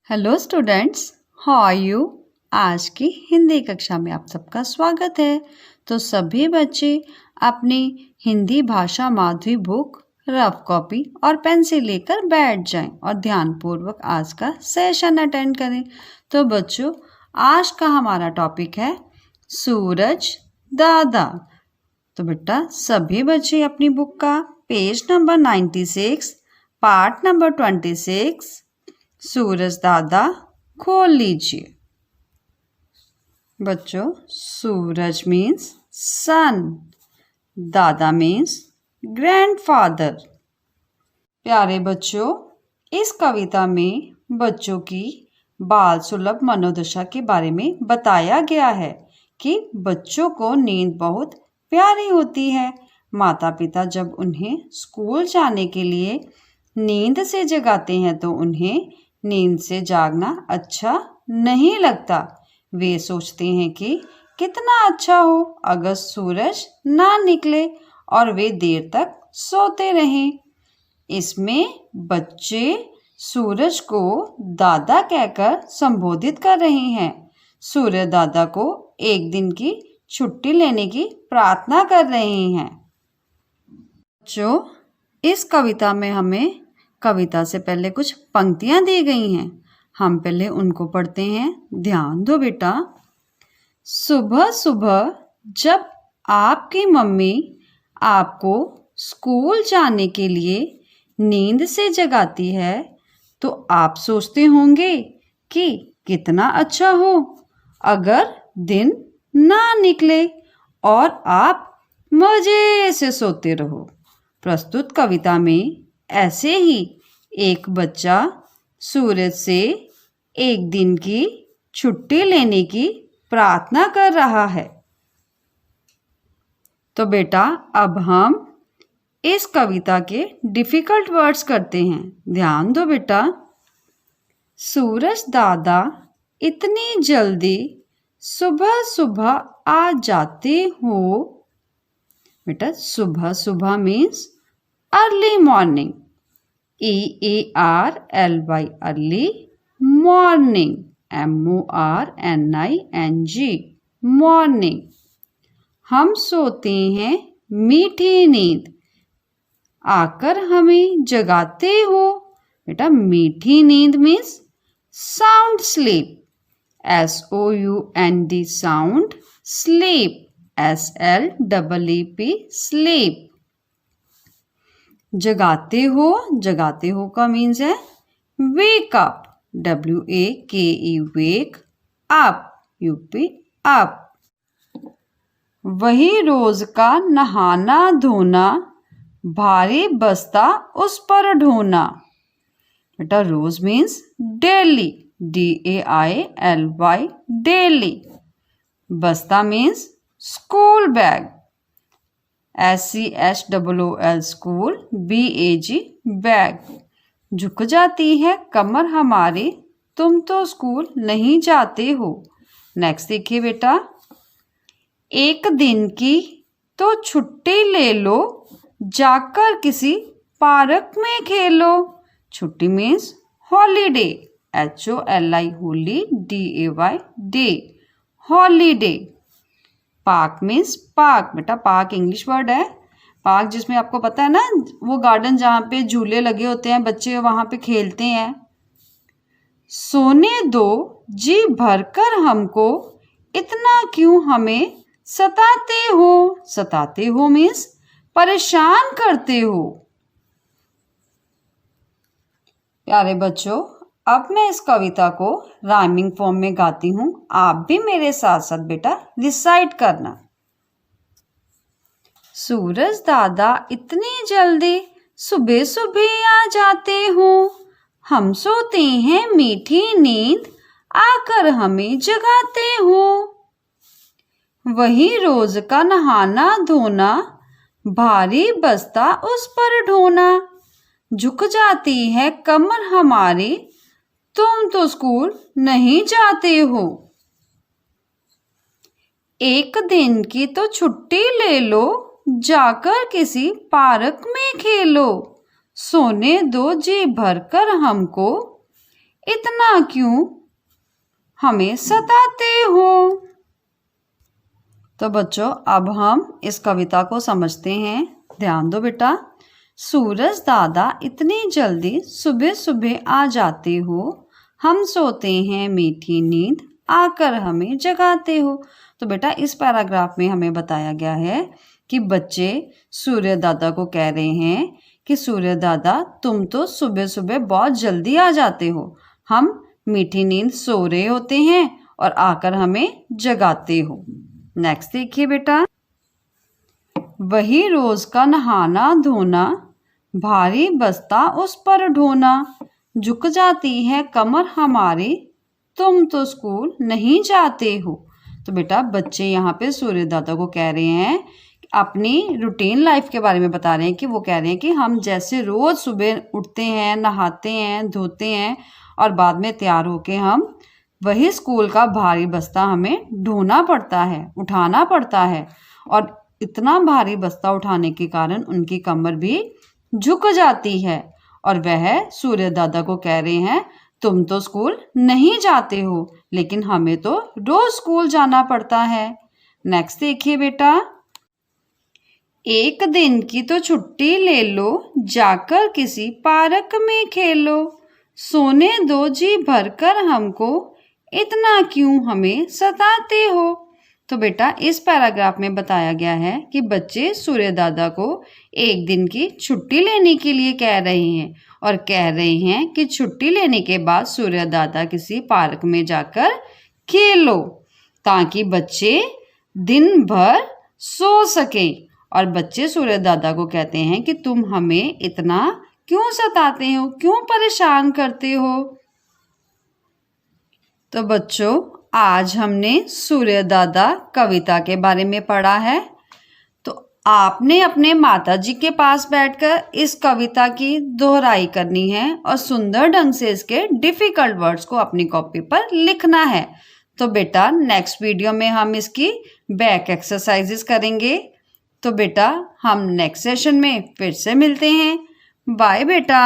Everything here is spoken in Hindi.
Hello students, how are you. आज की हिंदी कक्षा में आप सबका स्वागत है। तो सभी बच्चे अपनी हिंदी भाषा माधुरी बुक, रफ कॉपी और पेंसिल लेकर बैठ जाएं और ध्यानपूर्वक आज का सेशन अटेंड करें। तो बच्चों, आज का हमारा टॉपिक है सूरज दादा। तो बेटा सभी बच्चे अपनी बुक का पेज नंबर 96, पार्ट नंबर 26 सूरज दादा खोल लीजिए। बच्चों, सूरज मीन्स सन, दादा मीन्स ग्रैंडफादर। प्यारे बच्चों, इस कविता में बच्चों की बाल सुलभ मनोदशा के बारे में बताया गया है कि बच्चों को नींद बहुत प्यारी होती है। माता पिता जब उन्हें स्कूल जाने के लिए नींद से जगाते हैं तो उन्हें नींद से जागना अच्छा नहीं लगता। वे सोचते हैं कि कितना अच्छा हो अगर सूरज ना निकले और वे देर तक सोते रहें। इसमें बच्चे सूरज को दादा कहकर संबोधित कर रहे हैं। सूर्य दादा को एक दिन की छुट्टी लेने की प्रार्थना कर रहे हैं। बच्चों, इस कविता में हमें कविता से पहले कुछ पंक्तियां दी गई हैं। हम पहले उनको पढ़ते हैं। ध्यान दो बेटा। सुबह सुबह जब आपकी मम्मी आपको स्कूल जाने के लिए नींद से जगाती है तो आप सोचते होंगे कि कितना अच्छा हो अगर दिन ना निकले और आप मजे से सोते रहो। प्रस्तुत कविता में ऐसे ही एक बच्चा सूरज से एक दिन की छुट्टी लेने की प्रार्थना कर रहा है। तो बेटा अब हम इस कविता के डिफिकल्ट वर्ड्स करते हैं। ध्यान दो बेटा। सूरज दादा इतनी जल्दी सुबह सुबह आ जाते हो। बेटा सुबह सुबह means early morning, EARLY early, morning MORNING morning. हम सोते हैं मीठी नींद आकर हमें जगाते हो। बेटा मीठी नींद means sound sleep, SOUND sound, sleep SLEEP sleep. जगाते हो का मीन्स है wake up, WAKE wake, up UP up. वही रोज का नहाना धोना, भारी बस्ता उस पर ढोना। बेटा रोज मीन्स डेली, DAILY डेली। बस्ता means school bag, SCHOOL school, BAG bag. झुक जाती है कमर हमारी, तुम तो स्कूल नहीं जाते हो। नेक्स्ट देखिए बेटा। एक दिन की तो छुट्टी ले लो, जाकर किसी पार्क में खेलो। छुट्टी means holiday, HOLI Holi, DAY day, holiday. Park means park. बेटा पार्क इंग्लिश वर्ड है। पार्क जिसमें आपको पता है ना, वो गार्डन जहाँ पे झूले लगे होते हैं, बच्चे वहाँ पे खेलते हैं। सोने दो जी भरकर हमको, इतना क्यों हमें सताते हो। सताते हो मीन्स परेशान करते हो। प्यारे बच्चों, अब मैं इस कविता को राइमिंग फॉर्म में गाती हूँ। आप भी मेरे साथ साथ बेटा रिसाइट करना। सूरज दादा इतनी जल्दी सुबह सुबह आ जाते हो। हम सोते हैं मीठी नींद आकर हमें जगाते हो। वही रोज का नहाना धोना, भारी बस्ता उस पर ढोना। झुक जाती है कमर हमारी, तुम तो स्कूल नहीं जाते हो। एक दिन की तो छुट्टी ले लो, जाकर किसी पार्क में खेलो। सोने दो जी भरकर हमको, इतना क्यों हमें सताते हो। तो बच्चों अब हम इस कविता को समझते हैं। ध्यान दो बेटा। सूरज दादा इतनी जल्दी सुबह सुबह आ जाते हो, हम सोते हैं मीठी नींद आकर हमें जगाते हो। तो बेटा इस पैराग्राफ में हमें बताया गया है कि बच्चे सूर्य दादा को कह रहे हैं कि सूर्य दादा तुम तो सुबह सुबह बहुत जल्दी आ जाते हो, हम मीठी नींद सो रहे होते हैं और आकर हमें जगाते हो। नेक्स्ट देखिए बेटा। वही रोज का नहाना धोना, भारी बस्ता उस पर ढोना, झुक जाती है कमर हमारी, तुम तो स्कूल नहीं जाते हो। तो बेटा बच्चे यहाँ पे सूर्य दादा को कह रहे हैं, अपनी रूटीन लाइफ के बारे में बता रहे हैं कि वो कह रहे हैं कि हम जैसे रोज सुबह उठते हैं, नहाते हैं, धोते हैं और बाद में तैयार होके हम वही स्कूल का भारी बस्ता हमें ढोना पड़ता है, उठाना पड़ता है और इतना भारी बस्ता उठाने के कारण उनकी कमर भी झुक जाती है और वह सूर्य दादा को कह रहे हैं तुम तो स्कूल नहीं जाते हो लेकिन हमें तो रोज स्कूल जाना पड़ता है। नेक्स्ट देखिए बेटा। एक दिन की तो छुट्टी ले लो, जाकर किसी पार्क में खेलो, सोने दो जी भरकर हमको, इतना क्यों हमें सताते हो। तो बेटा इस पैराग्राफ में बताया गया है कि बच्चे सूर्य दादा को एक दिन की छुट्टी लेने के लिए कह रहे हैं और कह रहे हैं कि छुट्टी लेने के बाद सूर्य दादा किसी पार्क में जाकर खेलो ताकि बच्चे दिन भर सो सके। और बच्चे सूर्य दादा को कहते हैं कि तुम हमें इतना क्यों सताते हो, क्यों परेशान करते हो। तो बच्चों आज हमने सूर्य दादा कविता के बारे में पढ़ा है। तो आपने अपने माताजी के पास बैठकर इस कविता की दोहराई करनी है और सुंदर ढंग से इसके डिफिकल्ट वर्ड्स को अपनी कॉपी पर लिखना है। तो बेटा नेक्स्ट वीडियो में हम इसकी बैक एक्सरसाइजेस करेंगे। तो बेटा हम नेक्स्ट सेशन में फिर से मिलते हैं। बाय बेटा।